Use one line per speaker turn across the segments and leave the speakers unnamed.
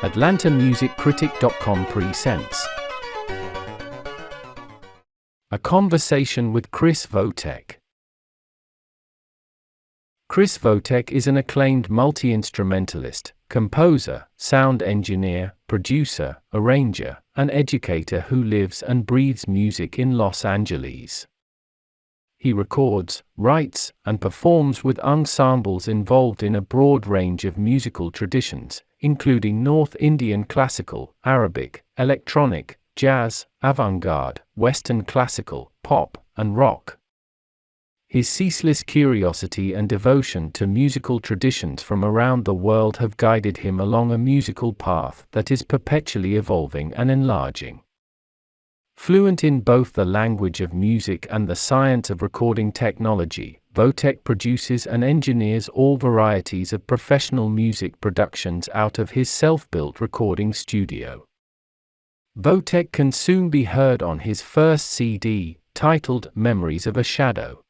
AtlantaMusicCritic.com presents A Conversation with Chris Votek. Chris Votek is an acclaimed multi-instrumentalist, composer, sound engineer, producer, arranger, and educator who lives and breathes music in Los Angeles. He records, writes, and performs with ensembles involved in a broad range of musical traditions, including North Indian classical, Arabic, electronic, jazz, avant-garde, Western classical, pop, and rock. His ceaseless curiosity and devotion to musical traditions from around the world have guided him along a musical path that is perpetually evolving and enlarging. Fluent in both the language of music and the science of recording technology, Votek produces and engineers all varieties of professional music productions out of his self-built recording studio. Votek can soon be heard on his first CD, titled Memories of a Shadow.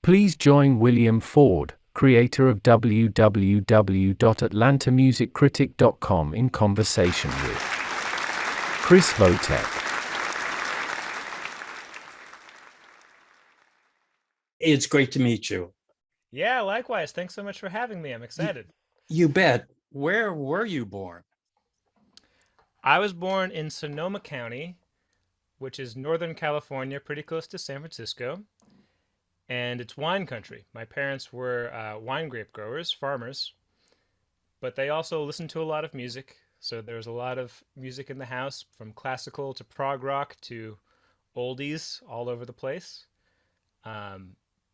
Please join William Ford, creator of www.atlantamusiccritic.com, in conversation with Chris Votek.
It's great to meet you.
Yeah, likewise. Thanks so much for having me. I'm excited.
You bet. Where were you born?
I was born in Sonoma County, which is Northern California, pretty close to San Francisco. And it's wine country. My parents were wine grape growers, farmers, but they also listened to a lot of music. So there was a lot of music in the house, from classical to prog rock to oldies, all over the place.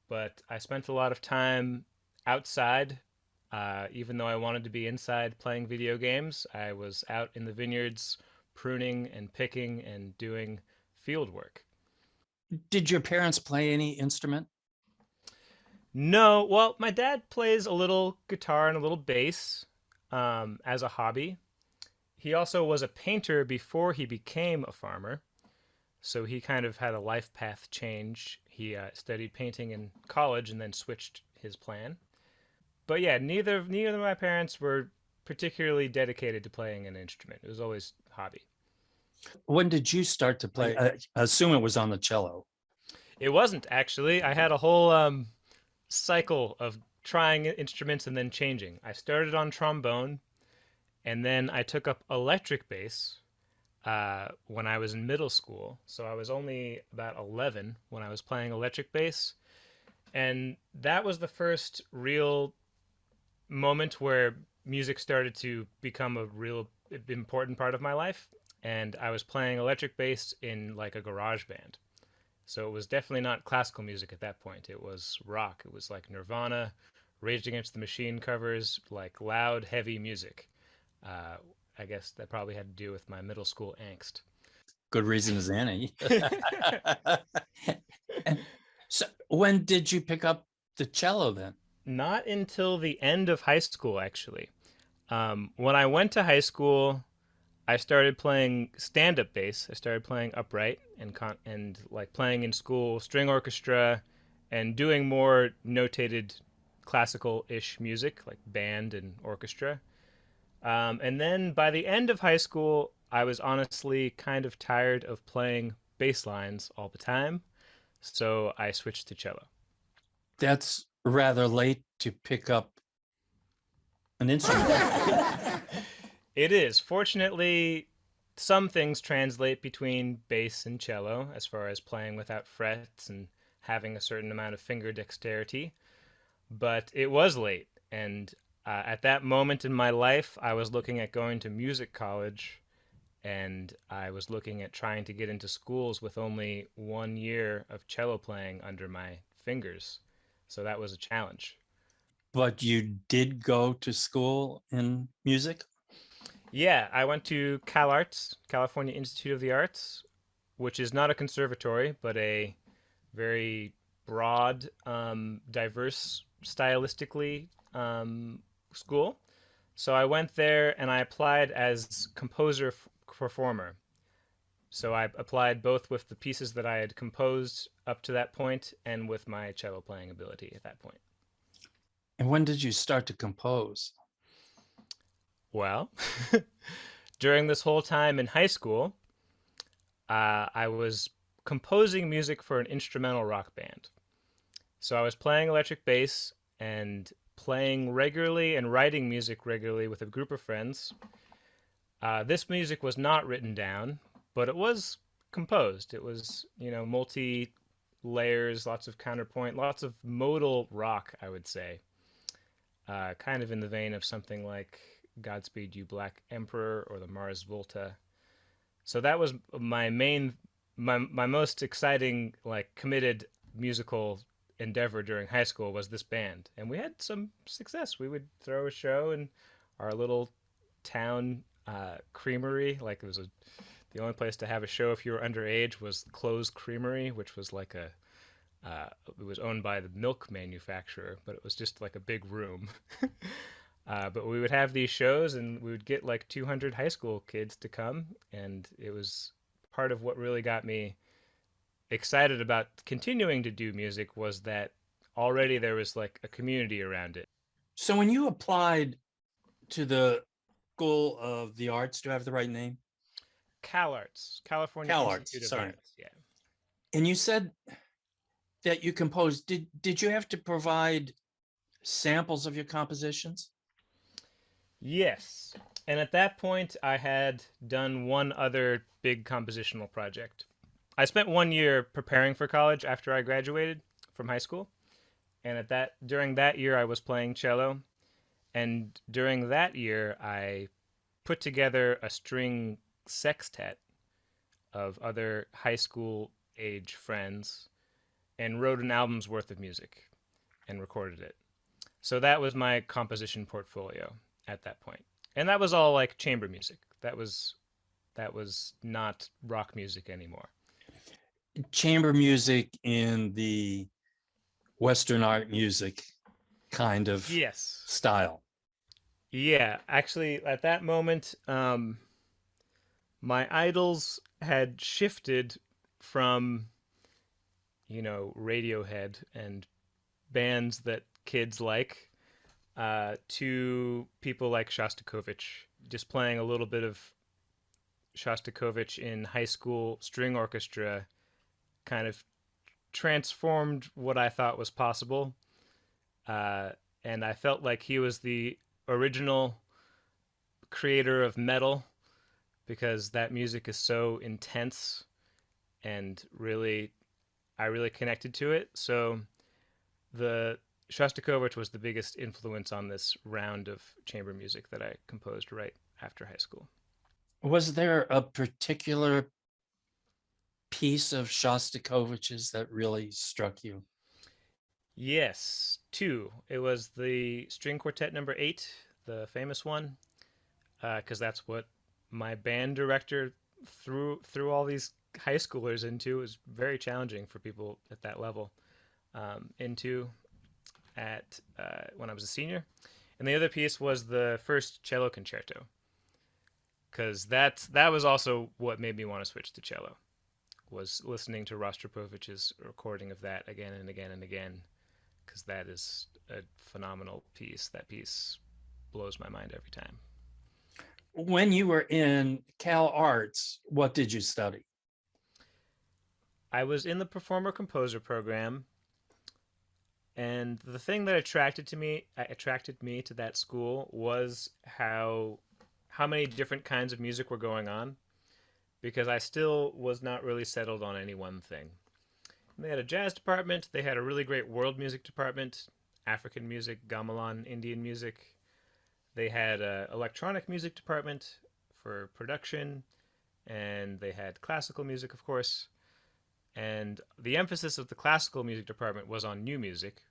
But I spent a lot of time outside. Even though I wanted to be inside playing video games, I was out in the vineyards pruning and picking and doing field work.
Did your parents play any instrument?
No, well, my dad plays a little guitar and a little bass as a hobby. He also was a painter before he became a farmer. So he kind of had a life path change. He studied painting in college and then switched his plan. But yeah, neither of my parents were particularly dedicated to playing an instrument. It was always a hobby.
When did you start to play? I assume it was on the cello.
It wasn't, actually. I had a whole cycle of trying instruments and then changing. I started on trombone, and then I took up electric bass when I was in middle school. So I was only about 11 when I was playing electric bass. And that was the first real moment where music started to become a real important part of my life. And I was playing electric bass in like a garage band. So it was definitely not classical music at that point. It was rock. It was like Nirvana, Rage Against the Machine covers, like loud, heavy music. I guess that probably had to do with my middle school angst.
Good reason as any. So when did you pick up the cello then?
Not until the end of high school, actually. When I went to high school, I started playing stand-up bass. I started playing upright and like playing in school, string orchestra, and doing more notated classical-ish music, like band and orchestra. And then by the end of high school, I was honestly kind of tired of playing bass lines all the time, so I switched to cello.
That's rather late to pick up an instrument.
It is. Fortunately, some things translate between bass and cello as far as playing without frets and having a certain amount of finger dexterity. But it was late, and at that moment in my life, I was looking at going to music college, and I was looking at trying to get into schools with only 1 year of cello playing under my fingers. So that was a challenge.
But you did go to school in music?
Yeah, I went to CALARTS, California Institute of the Arts, which is not a conservatory, but a very broad, diverse, stylistically school. So I went there and I applied as composer performer. So I applied both with the pieces that I had composed up to that point and with my cello playing ability at that point.
And when did you start to compose?
Well, during this whole time in high school, I was composing music for an instrumental rock band. So I was playing electric bass and playing regularly and writing music regularly with a group of friends. This music was not written down, but it was composed. It was, multi layers, lots of counterpoint, lots of modal rock, I would say. Kind of in the vein of something like Godspeed You Black Emperor or the Mars Volta. So that was my most exciting, like, committed musical endeavor during high school was this band. And we had some success. We would throw a show in our little town creamery. Like, the only place to have a show if you were underage was Close Creamery, which was like it was owned by the milk manufacturer, but it was just like a big room. But we would have these shows, and we would get like 200 high school kids to come, and it was part of what really got me excited about continuing to do music was that already there was like a community around it.
So when you applied to the School of the Arts, do I have the right name?
CalArts, California
CalArts,
Institute of
sorry.
Arts. Yeah.
And you said that you composed. Did you have to provide samples of your compositions?
Yes. And at that point, I had done one other big compositional project. I spent 1 year preparing for college after I graduated from high school. And during that year, I was playing cello. And during that year, I put together a string sextet of other high school age friends and wrote an album's worth of music and recorded it. So that was my composition portfolio at that point. And that was all like chamber music. That was not rock music anymore.
Chamber music in the Western art music kind of
Yes.
style.
Yeah, actually at that moment my idols had shifted from Radiohead and bands that kids like to people like Shostakovich, just playing a little bit of Shostakovich in high school string orchestra kind of transformed what I thought was possible. And I felt like he was the original creator of metal because that music is so intense and I really connected to it. So the Shostakovich was the biggest influence on this round of chamber music that I composed right after high school.
Was there a particular piece of Shostakovich's that really struck you?
Yes, two. It was the string quartet number 8, the famous one, because that's what my band director threw all these high schoolers into. It was very challenging for people at that level into at when I was a senior. And the other piece was the first cello concerto, because that was also what made me want to switch to cello. Was listening to Rostropovich's recording of that again and again and again, because that is a phenomenal piece. That piece blows my mind every time.
When you were in CalArts, what did you study?
I was in the performer composer program, and the thing that attracted me to that school was how many different kinds of music were going on, because I still was not really settled on any one thing. They had a jazz department, they had a really great world music department, African music, gamelan, Indian music. They had an electronic music department for production, and they had classical music, of course. And the emphasis of the classical music department was on new music,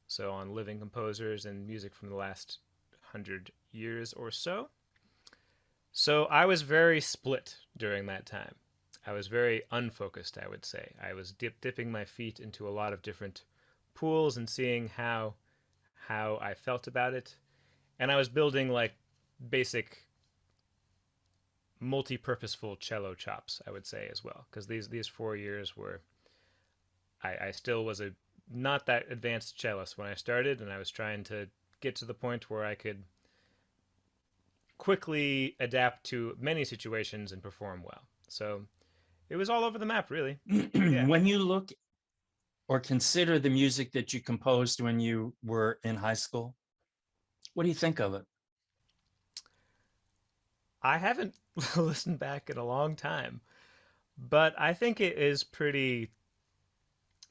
so on living composers and music from the last 100 years or so. So I was very split during that time. I was very unfocused, I would say. I was dipping my feet into a lot of different pools and seeing how I felt about it. And I was building like basic multi-purposeful cello chops, I would say, as well, because these 4 years were I still was a not that advanced cellist when I started, and I was trying to get to the point where I could quickly adapt to many situations and perform well. So it was all over the map, really. Yeah.
When you look or consider the music that you composed when you were in high school, what do you think of it?
I haven't listened back in a long time, but I think it is pretty.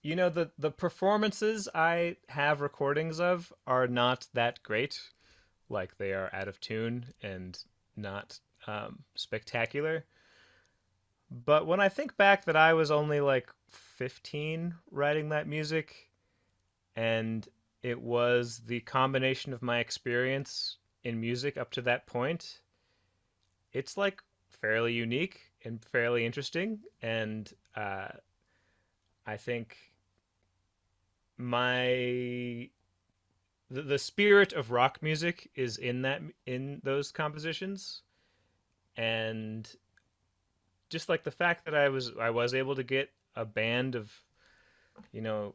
The performances I have recordings of are not that great. Like they are out of tune and not spectacular. But when I think back that I was only like 15 writing that music, and it was the combination of my experience in music up to that point, it's like fairly unique and fairly interesting. And I think my the spirit of rock music is in those compositions, and just like the fact that I was able to get a band of you know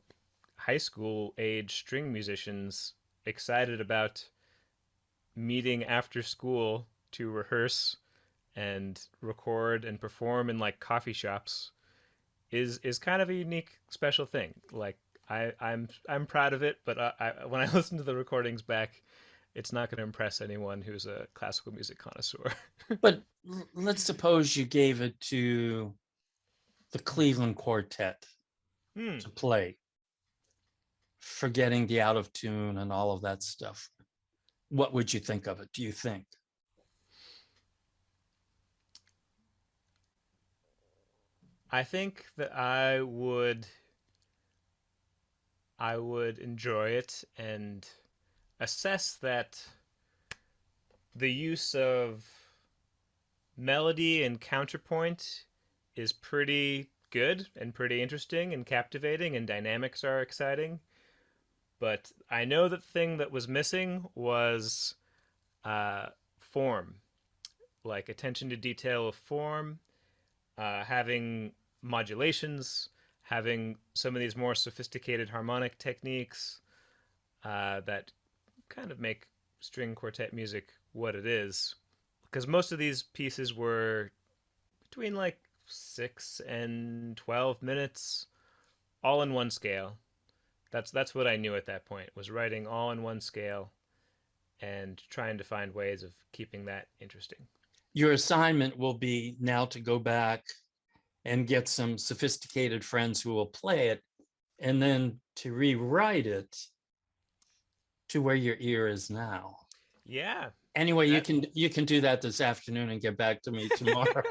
high school age string musicians excited about meeting after school to rehearse and record and perform in like coffee shops is kind of a unique special thing. Like I'm proud of it, but when I listen to the recordings back, it's not going to impress anyone who's a classical music connoisseur.
But let's suppose you gave it to the Cleveland Quartet
Hmm.
to play, forgetting the out of tune and all of that stuff. What would you think of it, do you think?
I think that I would enjoy it and assess that the use of melody and counterpoint is pretty good and pretty interesting and captivating, and dynamics are exciting. But I know that the thing that was missing was form, like attention to detail of form, having modulations, having some of these more sophisticated harmonic techniques that kind of make string quartet music what it is. Because most of these pieces were between like 6 and 12 minutes, all in one scale. That's what I knew at that point, was writing all in one scale and trying to find ways of keeping that interesting.
Your assignment will be now to go back and get some sophisticated friends who will play it, and then to rewrite it to where your ear is now.
Yeah.
Anyway, you can do that this afternoon and get back to me tomorrow.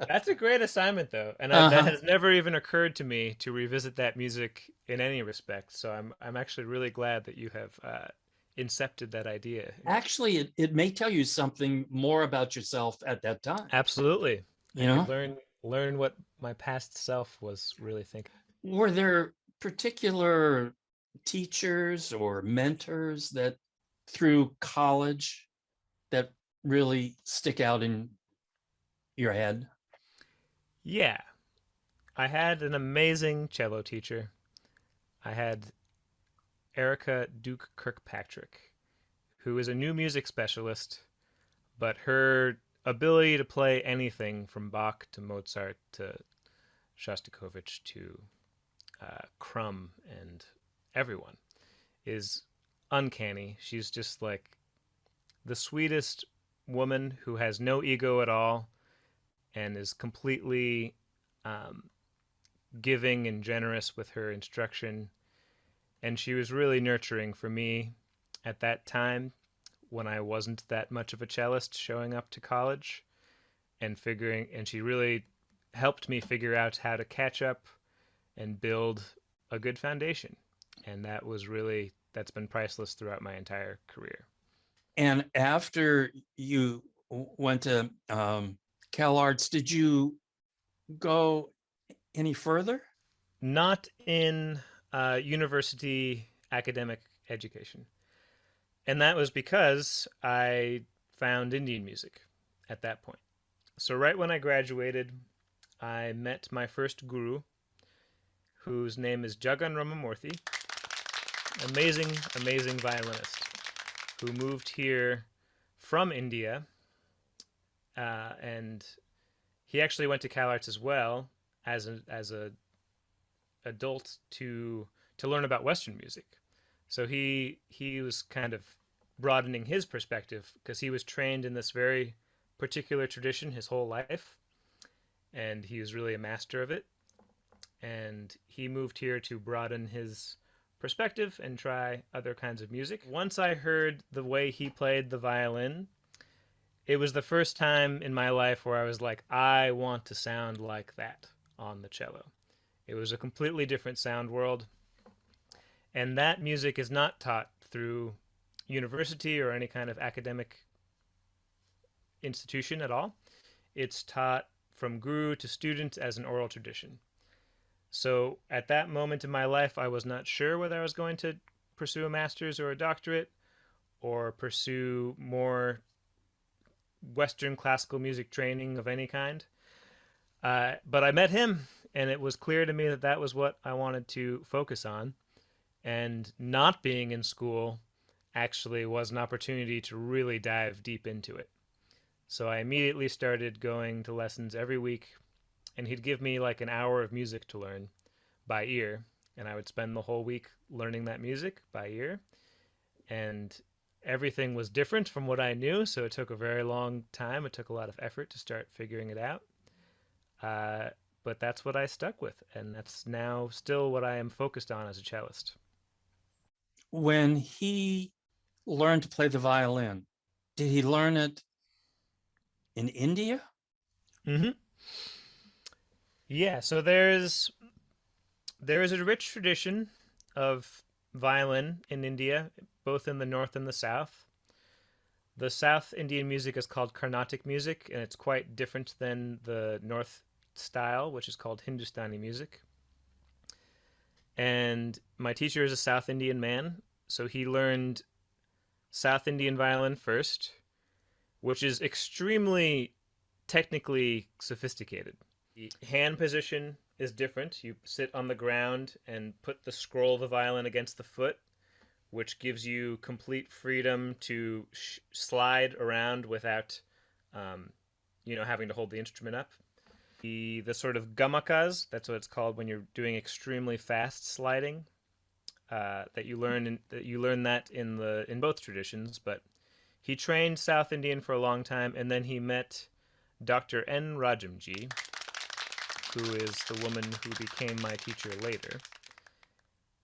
That's a great assignment, though, and that has never even occurred to me to revisit that music in any respect. So I'm actually really glad that you have incepted that idea.
Actually, it may tell you something more about yourself at that time.
Absolutely,
You
I
know,
could learn what my past self was really thinking.
were there particular teachers or mentors that through college that really stick out in your head?
Yeah, I had an amazing cello teacher. I had Erica Duke Kirkpatrick, who is a new music specialist, but her ability to play anything from Bach to Mozart to Shostakovich to Crumb and everyone is uncanny. She's just like the sweetest woman who has no ego at all and is completely um, giving and generous with her instruction. And she was really nurturing for me at that time when I wasn't that much of a cellist showing up to college and she really helped me figure out how to catch up and build a good foundation. And that's been priceless throughout my entire career.
And after you went to CalArts, did you go any further?
Not in university academic education. And that was because I found Indian music at that point. So, right when I graduated, I met my first guru, whose name is Jagan Ramamurthy, amazing violinist, who moved here from India, and he actually went to CalArts as well as a adult to learn about Western music. So he was kind of broadening his perspective because he was trained in this very particular tradition his whole life, and he was really a master of it. And he moved here to broaden his perspective and try other kinds of music. Once I heard the way he played the violin, it was the first time in my life where I was like, I want to sound like that on the cello. It was a completely different sound world. And that music is not taught through university or any kind of academic institution at all. It's taught from guru to student as an oral tradition. So at that moment in my life, I was not sure whether I was going to pursue a master's or a doctorate or pursue more Western classical music training of any kind. But I met him, and it was clear to me that that was what I wanted to focus on. And not being in school actually was an opportunity to really dive deep into it. So I immediately started going to lessons every week, and he'd give me like an hour of music to learn by ear, and I would spend the whole week learning that music by ear. And everything was different from what I knew, so it took a very long time. It took a lot of effort to start figuring it out. But that's what I stuck with, and that's now still what I am focused on as a cellist.
When he learned to play the violin, did he learn it in India?
Mm-hmm. Yeah, so there is a rich tradition of violin in India, both in the north and the south. The South Indian music is called Carnatic music, and it's quite different than the north style, which is called Hindustani music. And my teacher is a South Indian man, so he learned South Indian violin first, which is extremely technically sophisticated. The hand position is different. You sit on the ground and put the scroll of the violin against the foot, which gives you complete freedom to slide around without, having to hold the instrument up. The sort of gamakas, that's what it's called when you're doing extremely fast sliding. That you learn that in both traditions. But he trained South Indian for a long time, and then he met Dr. N. Rajamji, who is the woman who became my teacher later.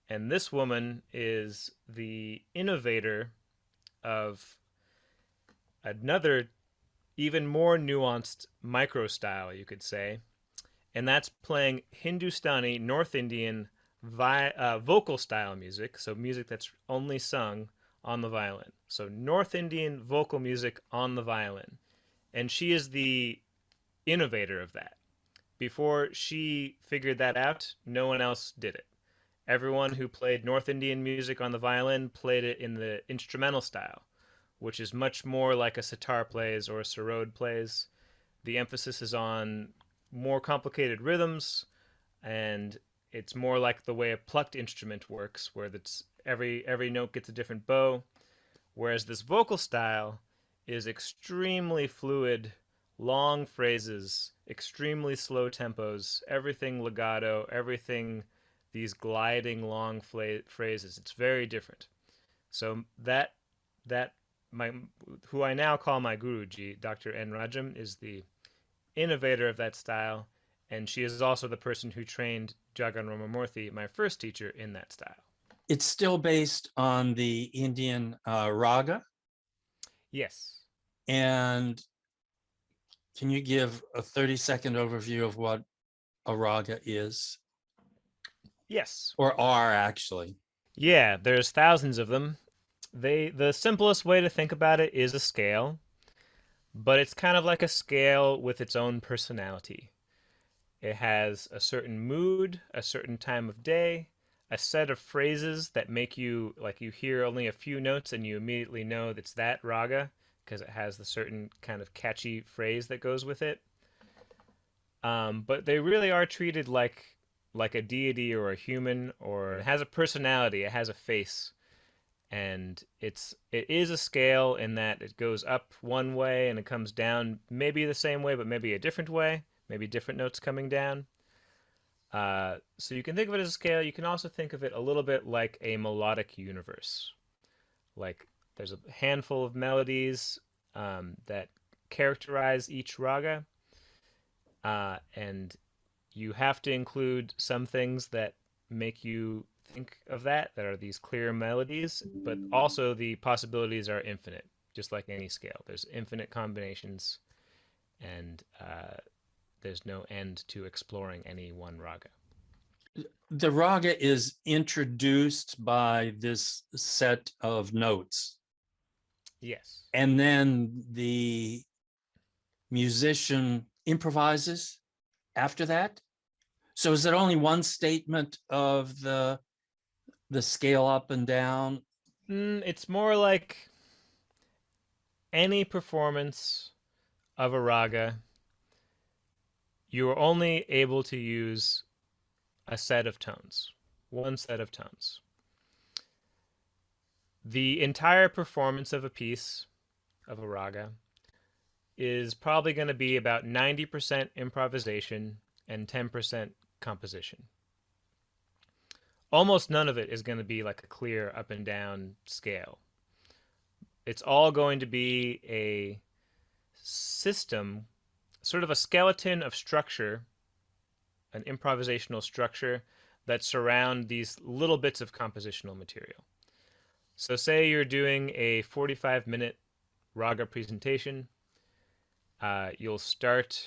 And this woman is the innovator of another, even more nuanced micro style, you could say. And that's playing Hindustani, North Indian vocal style music. So music that's only sung on the violin. So North Indian vocal music on the violin. And she is the innovator of that. Before she figured that out, no one else did it. Everyone who played North Indian music on the violin played it in the instrumental style, which is much more like a sitar plays or a sarod plays. The emphasis is on more complicated rhythms, and it's more like the way a plucked instrument works, where that's every note gets a different bow, whereas this vocal style is extremely fluid, long phrases, extremely slow tempos, everything legato, everything these gliding long phrases. It's very different. So who I now call my Guruji, Dr. N. Rajam, is the innovator of that style, and she is also the person who trained Jagan Ramamurthy, my first teacher, in that style.
It's still based on the Indian raga.
Yes.
And can you give a 30-second overview of what a raga is?
Yes.
Or are, actually.
Yeah, there's thousands of them. The simplest way to think about it is a scale, but it's kind of like a scale with its own personality. It has a certain mood, a certain time of day, a set of phrases that make you, like, you hear only a few notes and you immediately know that's that raga because it has the certain kind of catchy phrase that goes with it. But they really are treated like a deity or a human, or it has a personality, it has a face. And it is a scale in that it goes up one way and it comes down maybe the same way, but maybe a different way, maybe different notes coming down. So you can think of it as a scale. You can also think of it a little bit like a melodic universe. Like there's a handful of melodies that characterize each raga, and you have to include some things that make you think of that are these clear melodies, but also the possibilities are infinite, just like any scale. There's infinite combinations, and there's no end to exploring any one raga.
The raga is introduced by this set of notes,
Yes.
and then the musician improvises after that. So is it only one statement of the scale up and down?
It's more like any performance of a raga, you are only able to use a set of tones, one set of tones. The entire performance of a piece of a raga is probably going to be about 90% improvisation and 10% composition. Almost none of it is going to be like a clear up and down scale. It's all going to be a system, sort of a skeleton of structure, an improvisational structure that surround these little bits of compositional material. So say you're doing a 45-minute raga presentation. You'll start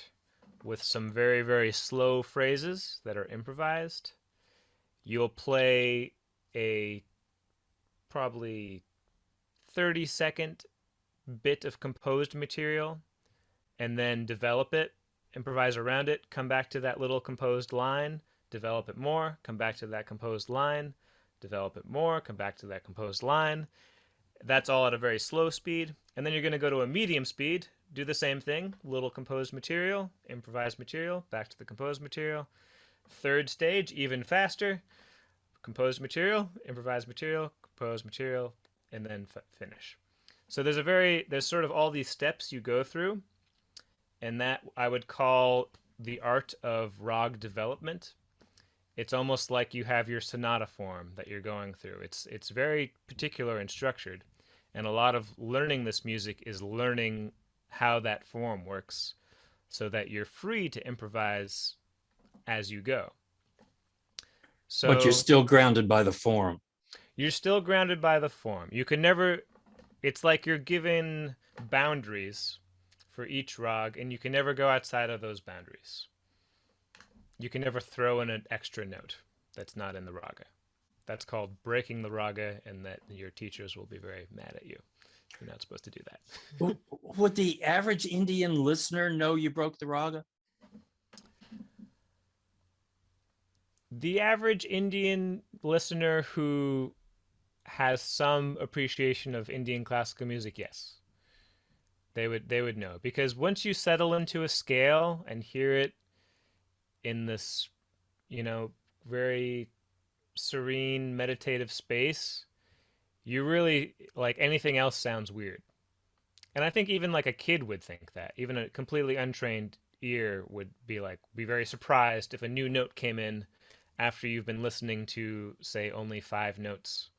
with some very, very slow phrases that are improvised. You'll play a probably 30-second bit of composed material and then develop it, improvise around it, come back to that little composed line, develop it more, come back to that composed line, develop it more, come back to that composed line. That's all at a very slow speed. And then you're going to go to a medium speed, do the same thing, little composed material, improvised material, back to the composed material. Third stage, even faster, composed material, improvised material, composed material, and then finish. So there's sort of all these steps you go through, and that I would call the art of rag development. It's almost like you have your sonata form that you're going through. It's very particular and structured, and a lot of learning this music is learning how that form works so that you're free to improvise as you go. So,
but you're still grounded by the form.
You're still grounded by the form. You can never, it's like you're given boundaries for each rag, and you can never go outside of those boundaries. You can never throw in an extra note that's not in the raga. That's called breaking the raga, and that your teachers will be very mad at you. You're not supposed to do that.
Would the average Indian listener know you broke the raga?
The average Indian listener who has some appreciation of Indian classical music, yes. They would know, because once you settle into a scale and hear it in this, very serene meditative space, you really, like, anything else sounds weird. And I think even like a kid would think that. Even a completely untrained ear would be very surprised if a new note came in after you've been listening to, say, only 5 notes.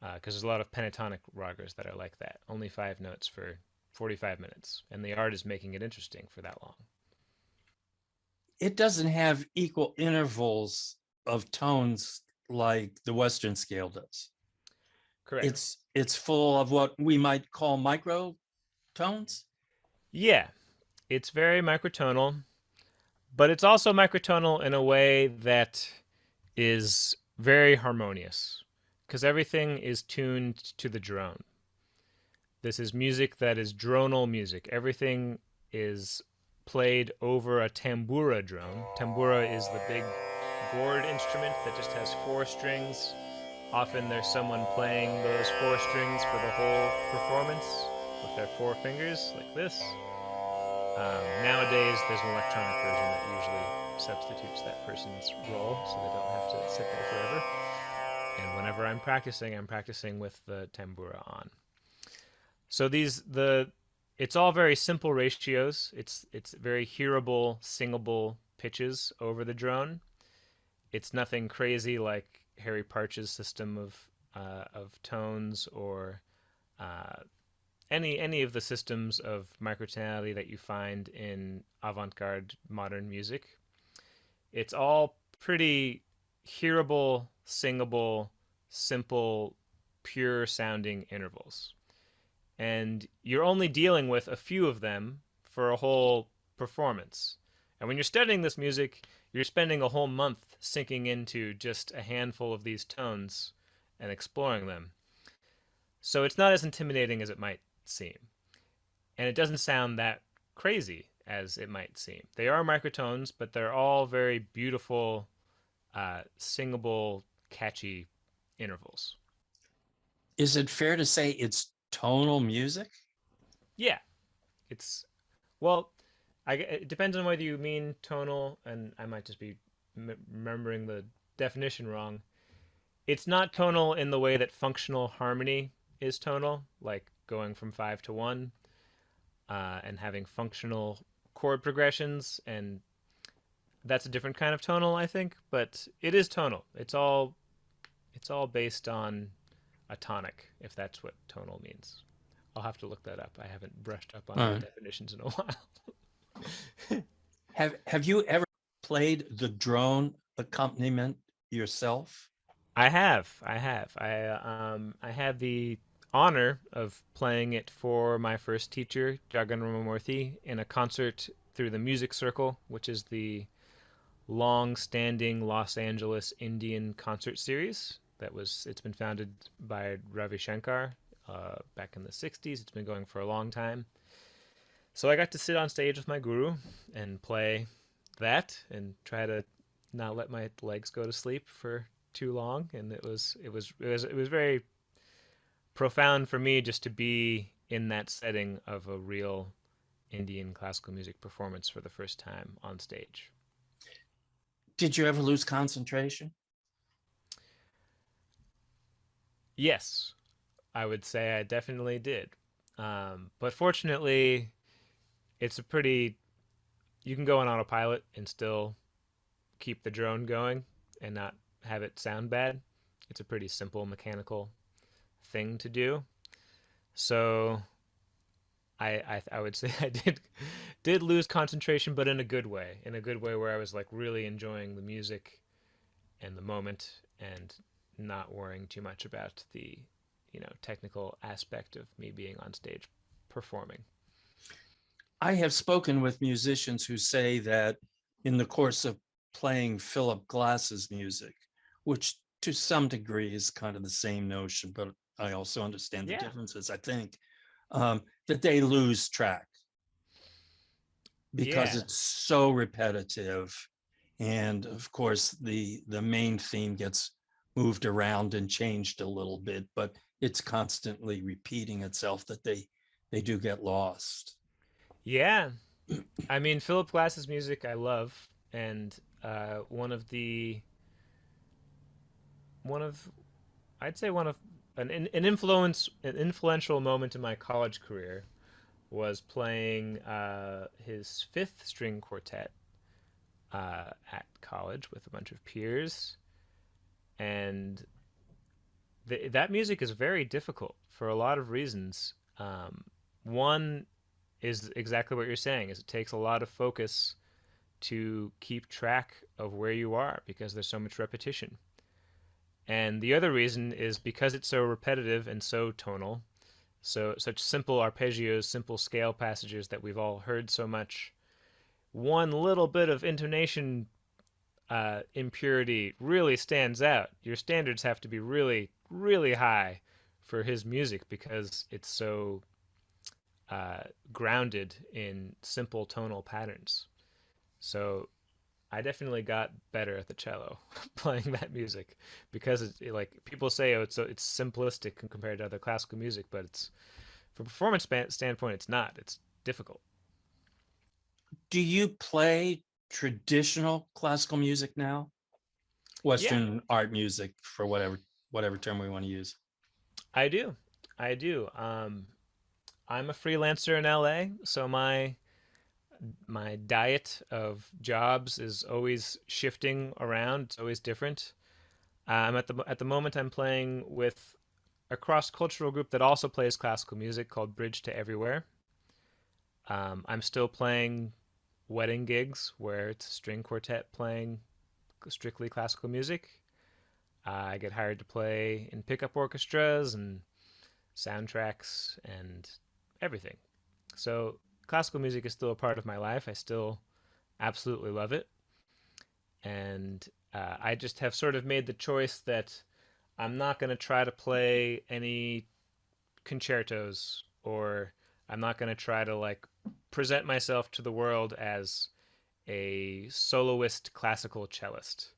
Because there's a lot of pentatonic ragas that are like that. Only 5 notes for 45 minutes. And the art is making it interesting for that long.
It doesn't have equal intervals of tones like the Western scale does.
Correct.
It's full of what we might call microtones.
Yeah, it's very microtonal, but it's also microtonal in a way that is very harmonious, because everything is tuned to the drone. This is music that is dronal music. Everything is played over a tambura drone. Tambura is the big gourd instrument that just has 4 strings. Often there's someone playing those 4 strings for the whole performance with their 4 fingers, like this. Nowadays, there's an electronic version that usually substitutes that person's role, so they don't have to sit there forever. And whenever I'm practicing with the tambura on. So it's all very simple ratios. It's very hearable, singable pitches over the drone. It's nothing crazy like Harry Partch's system of tones or uh, any of the systems of microtonality that you find in avant-garde modern music. It's all pretty hearable, singable, simple, pure sounding intervals. And you're only dealing with a few of them for a whole performance. And when you're studying this music, you're spending a whole month sinking into just a handful of these tones and exploring them. So it's not as intimidating as it might seem. And it doesn't sound that crazy as it might seem. They are microtones, but they're all very beautiful, singable, catchy intervals.
Is it fair to say it's tonal music?
Yeah, it's well, it depends on whether you mean tonal, and I might just be remembering the definition wrong. It's not tonal in the way that functional harmony is tonal, like going from 5 to 1, and having functional chord progressions, and that's a different kind of tonal, I think. But it is tonal. It's all based on a tonic, if that's what tonal means. I'll have to look that up. I haven't brushed up on the definitions in a while.
Have you ever played the drone accompaniment yourself?
I have. I had the honor of playing it for my first teacher, Jagan Ramamurthy, in a concert through the Music Circle, which is the long-standing Los Angeles Indian concert series. It's been founded by Ravi Shankar back in the 60s. It's been going for a long time. So I got to sit on stage with my guru and play that and try to not let my legs go to sleep for too long. And it was very profound for me just to be in that setting of a real Indian classical music performance for the first time on stage.
Did you ever lose concentration?
Yes, I would say I definitely did. But fortunately, it's you can go on autopilot and still keep the drone going and not have it sound bad. It's a pretty simple mechanical thing to do. So I would say I did lose concentration, but in a good way. In a good way where I was like really enjoying the music and the moment and not worrying too much about the technical aspect of me being on stage performing.
I have spoken with musicians who say that in the course of playing Philip Glass's music, which to some degree is kind of the same notion, but I also understand the differences, I think, that they lose track because it's so repetitive. And of course, the main theme gets moved around and changed a little bit, but it's constantly repeating itself that they do get lost.
Yeah. I mean, Philip Glass's music I love, and one of I'd say one of an influential moment in my college career was playing his fifth string quartet at college with a bunch of peers, and that music is very difficult for a lot of reasons. One is exactly what you're saying, is it takes a lot of focus to keep track of where you are because there's so much repetition. And the other reason is because it's so repetitive and so tonal, so such simple arpeggios, simple scale passages that we've all heard so much. One little bit of intonation impurity really stands out. Your standards have to be really, really high for his music because it's so grounded in simple tonal patterns. So I definitely got better at the cello playing that music because like people say, it's simplistic compared to other classical music, but it's from a performance standpoint, it's not. It's difficult.
Do you play traditional classical music now? Western art music, for whatever whatever term we want to use.
I do. I do. I'm a freelancer in LA, so my diet of jobs is always shifting around. It's always different. I'm at the moment I'm playing with a cross-cultural group that also plays classical music called Bridge to Everywhere. I'm still playing wedding gigs where it's a string quartet playing strictly classical music. I get hired to play in pickup orchestras and soundtracks and everything. So classical music is still a part of my life. I still absolutely love it. And I just have sort of made the choice that I'm not going to try to play any concertos, or I'm not going to try to like present myself to the world as a soloist classical cellist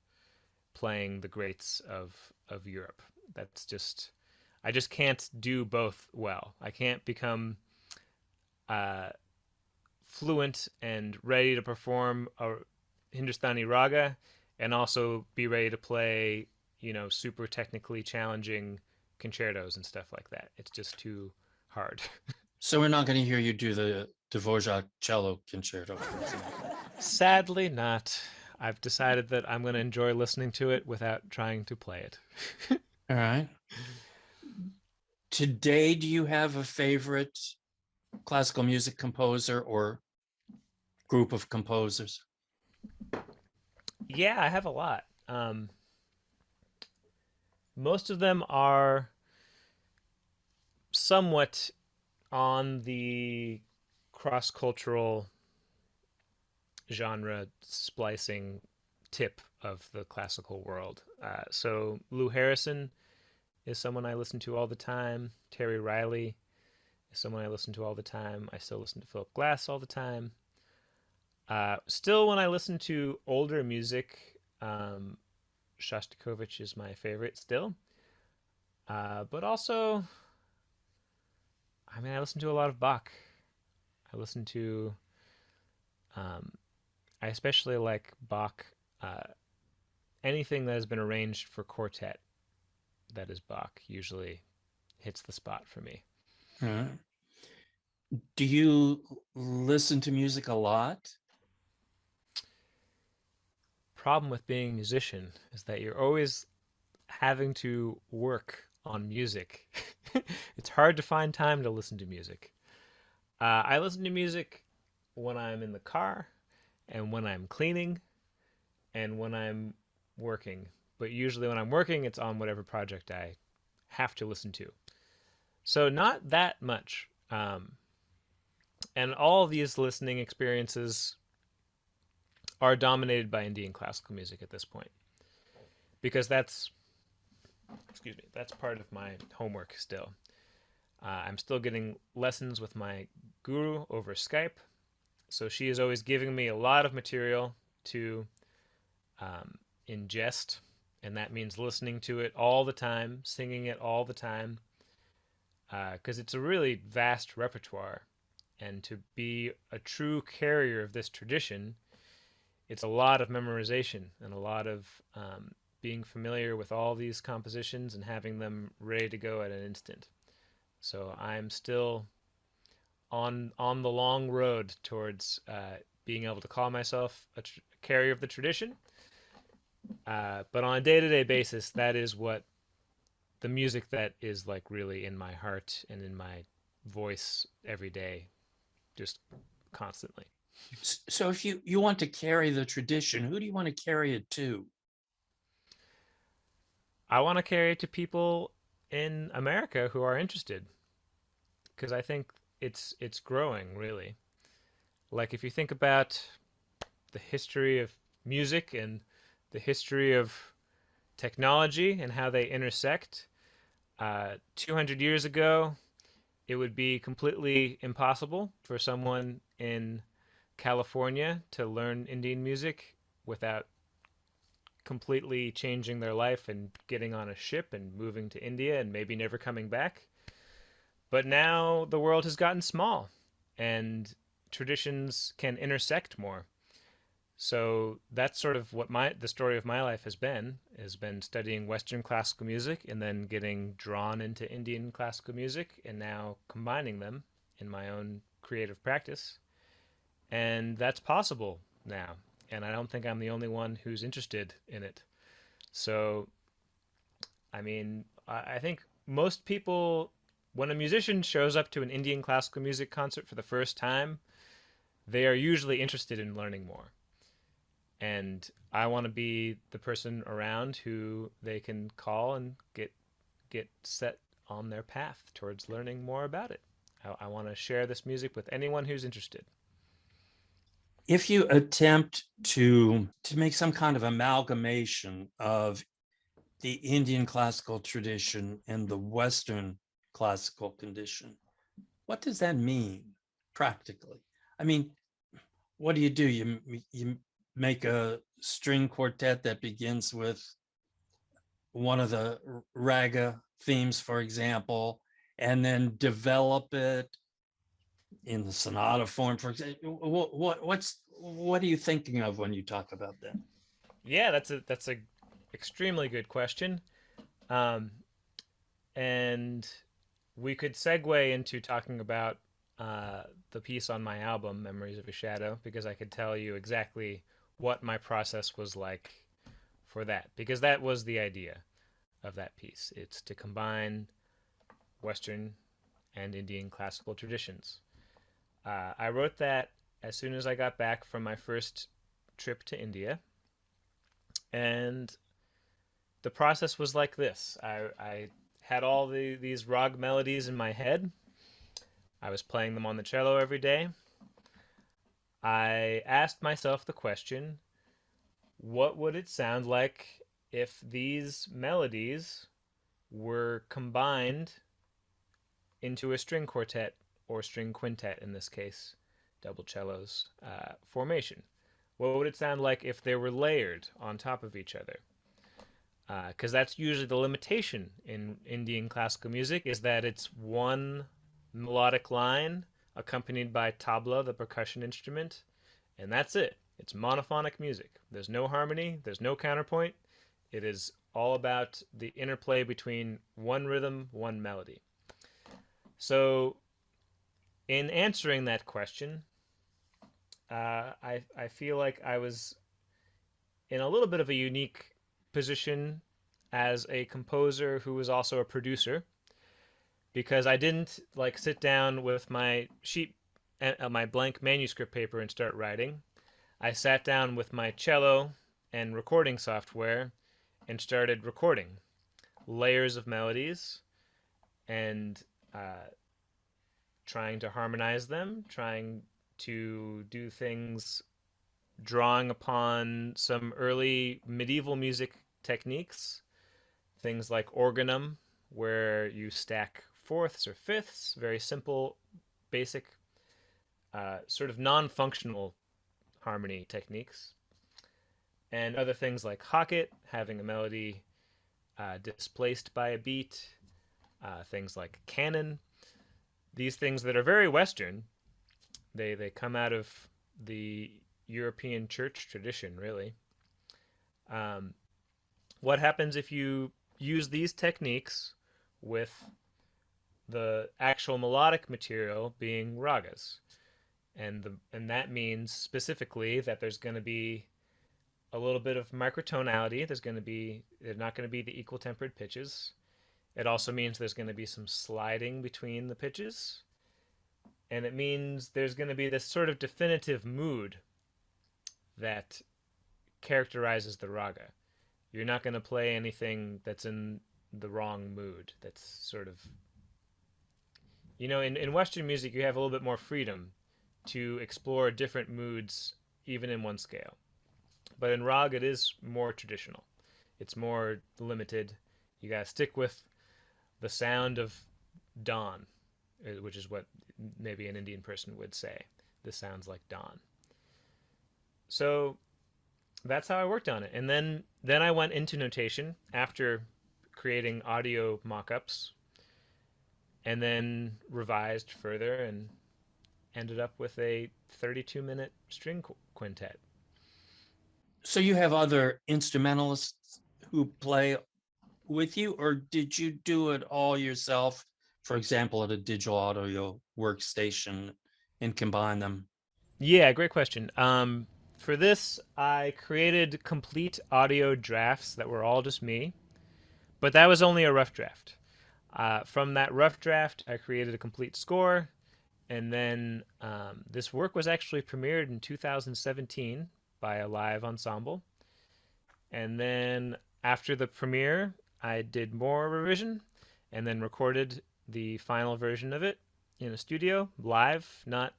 playing the greats of Europe. That's just I just can't do both well. I can't become uh, fluent and ready to perform a Hindustani raga and also be ready to play, super technically challenging concertos and stuff like that. It's just too hard.
So we're not going to hear you do the Dvorak cello concerto, for example.
Sadly, not. I've decided that I'm going to enjoy listening to it without trying to play it.
All right. Today, do you have a favorite classical music composer or group of composers?
Yeah, I have a lot. Most of them are somewhat on the cross cultural genre splicing tip of the classical world. So Lou Harrison is someone I listen to all the time. Terry Riley is someone I listen to all the time. I still listen to Philip Glass all the time. Still, when I listen to older music, Shostakovich is my favorite still. But also, I listen to a lot of Bach. I listen to, um, I especially like Bach. Uh, Anything that has been arranged for quartet that is Bach usually hits the spot for me.
All right. Do you listen to music a lot?
Problem with being a musician is that you're always having to work on music. It's hard to find time to listen to music. I listen to music when I'm in the car and when I'm cleaning and when I'm working. But usually when I'm working, it's on whatever project I have to listen to. So not that much. And all these listening experiences are dominated by Indian classical music at this point, because that's part of my homework still. I'm still getting lessons with my guru over Skype, so she is always giving me a lot of material to ingest, and that means listening to it all the time, singing it all the time, because it's a really vast repertoire. And to be a true carrier of this tradition, it's a lot of memorization and a lot of being familiar with all these compositions and having them ready to go at an instant. So I'm still on the long road towards being able to call myself a carrier of the tradition. But on a day-to-day basis, that is what the music that is like really in my heart and in my voice every day, just constantly.
So if you want to carry the tradition, who do you want to carry it to?
I want to carry it to people in America who are interested, because I think it's growing really. Like if you think about the history of music and the history of technology and how they intersect, 200 years ago, it would be completely impossible for someone in California to learn Indian music without completely changing their life and getting on a ship and moving to India and maybe never coming back. But now the world has gotten small and traditions can intersect more. So that's sort of what the story of my life has been studying Western classical music and then getting drawn into Indian classical music and now combining them in my own creative practice. And that's possible now. And I don't think I'm the only one who's interested in it. So, I mean, I think most people, when a musician shows up to an Indian classical music concert for the first time, they are usually interested in learning more. And I want to be the person around who they can call and get set on their path towards learning more about it. I want to share this music with anyone who's interested.
If you attempt to make some kind of amalgamation of the Indian classical tradition and the Western classical condition, what does that mean practically? I mean, what do? You make a string quartet that begins with one of the raga themes, for example, and then develop it in the sonata form, for example. What are you thinking of when you talk about that?
Yeah, that's a extremely good question, um, and we could segue into talking about the piece on my album, Memories of a Shadow, because I could tell you exactly what my process was like for that, because that was the idea of that piece. It's to combine Western and Indian classical traditions. I wrote that as soon as I got back from my first trip to India, and the process was like this. I had all these rag melodies in my head. I was playing them on the cello every day. I asked myself the question, what would it sound like if these melodies were combined into a string quartet or string quintet in this case, double cellos formation? What would it sound like if they were layered on top of each other? Because that's usually the limitation in Indian classical music, is that it's one melodic line accompanied by tabla, the percussion instrument, and that's it. It's monophonic music. There's no harmony, there's no counterpoint. It is all about the interplay between one rhythm, one melody. So, in answering that question, I feel like I was in a little bit of a unique position as a composer who was also a producer, because I didn't like sit down with my sheet, my blank manuscript paper and start writing. I sat down with my cello and recording software and started recording layers of melodies and trying to harmonize them, trying to do things drawing upon some early medieval music techniques, things like organum, where you stack fourths or fifths, very simple, basic, sort of non-functional harmony techniques, and other things like hocket, having a melody displaced by a beat, things like canon, these things that are very Western. They come out of the European church tradition, really. Um, what happens if you use these techniques with the actual melodic material being ragas? And that means specifically that there's going to be a little bit of microtonality. There's not going to be the equal tempered pitches. It also means there's going to be some sliding between the pitches. And it means there's going to be this sort of definitive mood that characterizes the raga. You're not going to play anything that's in the wrong mood. That's sort of, in Western music, you have a little bit more freedom to explore different moods, even in one scale. But in rag, it is more traditional. It's more limited. You got to stick with the sound of dawn, which is what maybe an Indian person would say. This sounds like dawn. So that's how I worked on it. And then I went into notation after creating audio mock-ups, and then revised further and ended up with a 32-minute string quintet.
So you have other instrumentalists who play with you, or did you do it all yourself, for example, at a digital audio workstation, and combine them?
Yeah, great question. For this, I created complete audio drafts that were all just me, but that was only a rough draft. From that rough draft, I created a complete score, and then this work was actually premiered in 2017 by a live ensemble. And then after the premiere, I did more revision and then recorded the final version of it in a studio live, not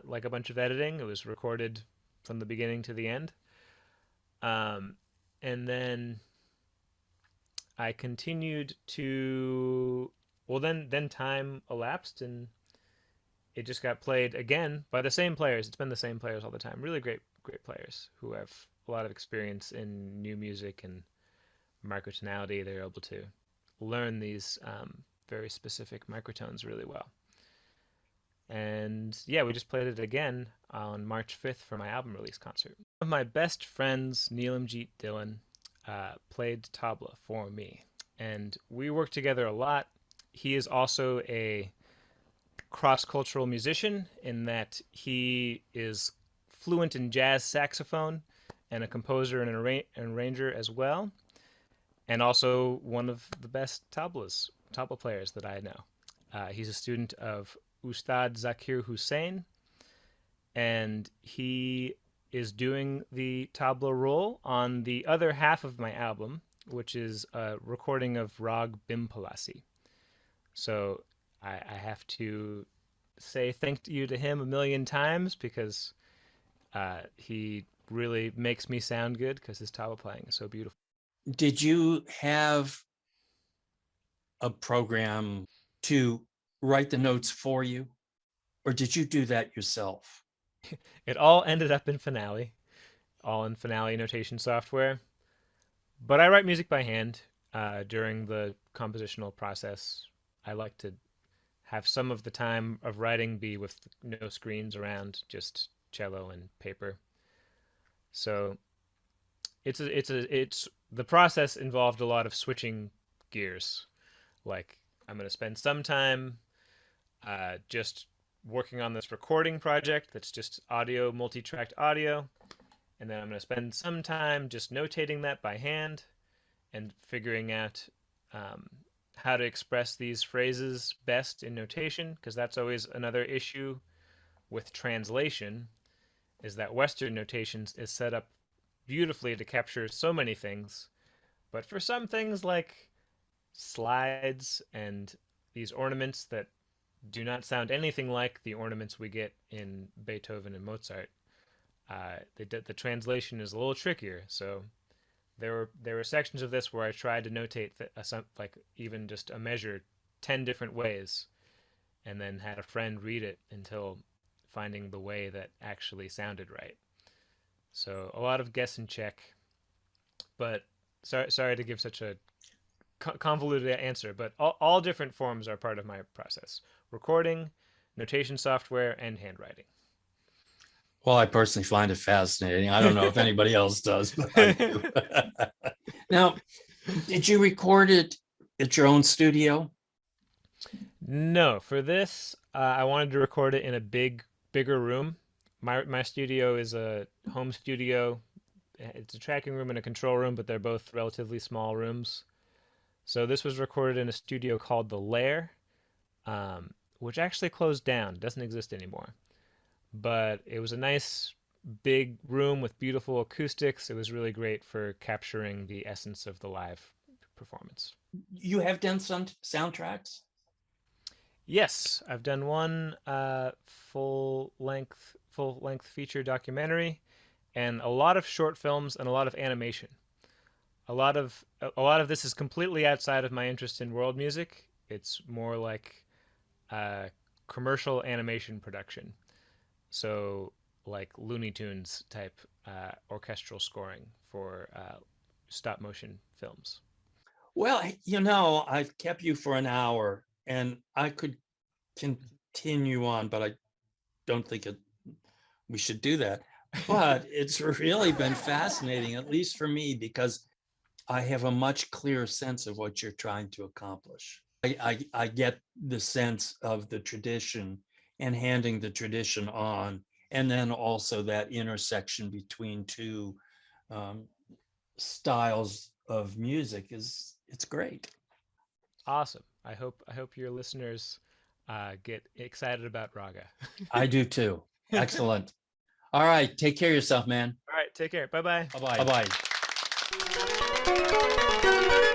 like a bunch of editing. It was recorded from the beginning to the end. Um, and then I continued to well then time elapsed and it just got played again by the same players. It's been the same players all the time. Really great players who have a lot of experience in new music and microtonality. They're able to learn these very specific microtones really well. And yeah, we just played it again on March 5th for my album release concert. One of my best friends, Neelamjeet Dhillon, played tabla for me, and we worked together a lot. He is also a cross-cultural musician in that he is fluent in jazz saxophone and a composer and an arranger as well, and also one of the best tabla players that I know. He's a student of Ustad Zakir Hussain, and he is doing the tabla role on the other half of my album, which is a recording of Rag Bimpalasi. So I have to say thank you to him a million times because he really makes me sound good because his tabla playing is so beautiful.
Did you have a program to write the notes for you, or did you do that yourself?
It all ended up in Finale, all in Finale notation software. But I write music by hand during the compositional process. I like to have some of the time of writing be with no screens around, just cello and paper. So it's the process involved a lot of switching gears. Like I'm going to spend some time just working on this recording project that's just audio, multi-tracked audio, and then I'm going to spend some time just notating that by hand and figuring out um, how to express these phrases best in notation, because that's always another issue with translation, is that Western notations is set up beautifully to capture so many things, but for some things like slides and these ornaments that do not sound anything like the ornaments we get in Beethoven and Mozart, the translation is a little trickier. So there were sections of this where I tried to notate like even just a measure 10 different ways, and then had a friend read it until finding the way that actually sounded right. So a lot of guess and check, but sorry to give such a convoluted answer, but all different forms are part of my process: recording, notation software, and handwriting.
Well, I personally find it fascinating. I don't know if anybody else does, but I do. Now, did you record it at your own studio?
No, for this, I wanted to record it in a bigger room. My studio is a home studio. It's a tracking room and a control room, but they're both relatively small rooms. So this was recorded in a studio called The Lair, which actually closed down. It doesn't exist anymore. But it was a nice big room with beautiful acoustics. It was really great for capturing the essence of the live performance.
You have done some soundtracks?
Yes, I've done one full length feature documentary, and a lot of short films and a lot of animation. A lot of this is completely outside of my interest in world music. It's more like commercial animation production. So like Looney Tunes type orchestral scoring for stop motion films.
Well, I've kept you for an hour and I could continue on, but I don't think we should do that. But it's really been fascinating, at least for me, because I have a much clearer sense of what you're trying to accomplish. I get the sense of the tradition and handing the tradition on, and then also that intersection between two styles of music it's great.
Awesome. I hope your listeners get excited about raga.
I do too. Excellent. All right. Take care of yourself, man.
All right. Take care. Bye bye.
Bye-bye. Bye-bye.